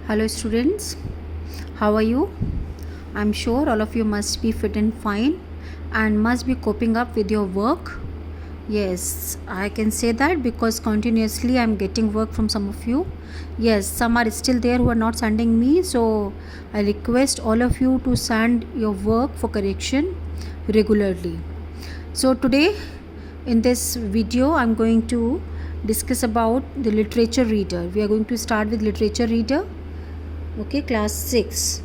Hello students, how are you? I'm sure all of you must be fit and fine and must be coping up with your work. Yes, I can say that because continuously I'm getting work from some of you. Yes, some are still there who are not sending me, so I request all of you to send your work for correction regularly. So today in this video I'm going to discuss about the literature reader. We are going to start with literature reader. Okay, class 6.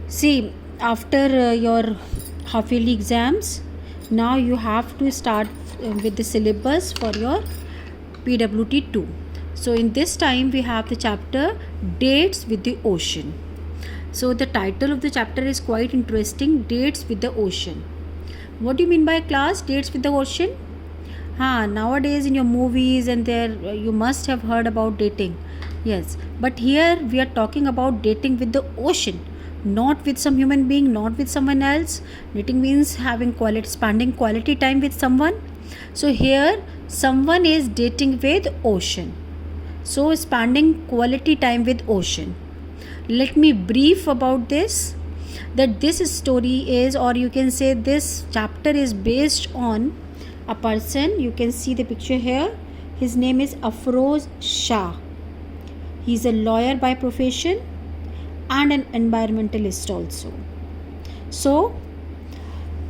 See, after your half yearly exams, now you have to start with the syllabus for your PWT 2. So in this time we have the chapter Dates with the Ocean. So the title of the chapter is quite interesting, Dates with the Ocean. What do you mean by class Dates with the Ocean? Nowadays in your movies and there you must have heard about dating. Yes, but here we are talking about dating with the ocean, not with some human being, not with someone else. Dating means spending quality time with someone. So here someone is dating with ocean. So spending quality time with ocean. Let me brief about this. That this story is, or you can say this chapter is based on a person. You can see the picture here. His name is Afroz Shah. He is a lawyer by profession and an environmentalist also. So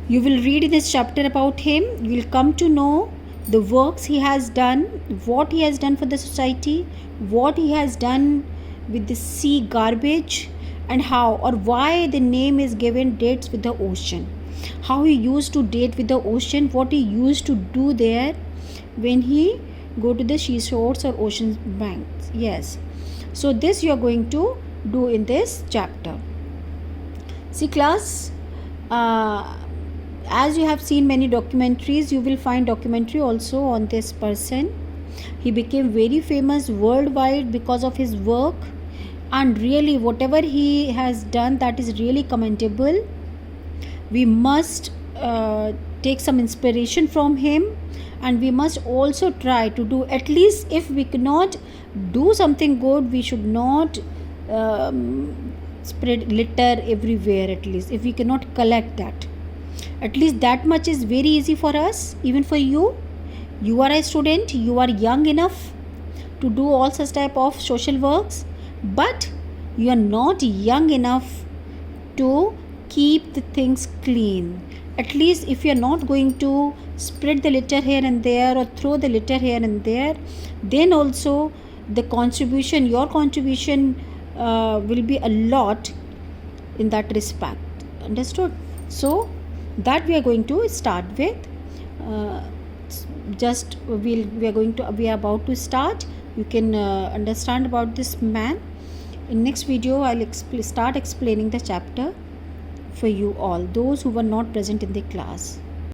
you will read in this chapter about him. You will come to know the works he has done, what he has done for the society, what he has done with the sea garbage, and how or why the name is given Dates with the Ocean. How he used to date with the ocean, what he used to do there when he go to the seashores or ocean banks. Yes, so this you are going to do in this chapter. See class, as you have seen many documentaries, you will find documentary also on this person. He became very famous worldwide because of his work, and really whatever he has done, that is really commendable. We must take some inspiration from him, and we must also try to do, at least if we cannot do something good, we should not spread litter everywhere. At least if we cannot collect that, at least that much is very easy for us. Even for you, you are a student, you are young enough to do all such type of social works, but you are not young enough to keep the things clean. At least if you are not going to spread the litter here and there or throw the litter here and there, then also the contribution, your contribution will be a lot in that respect. Understood? So that we are going to start with. We are about to start. You can understand about this man. In next video I'll start explaining the chapter for you all, those who were not present in the class.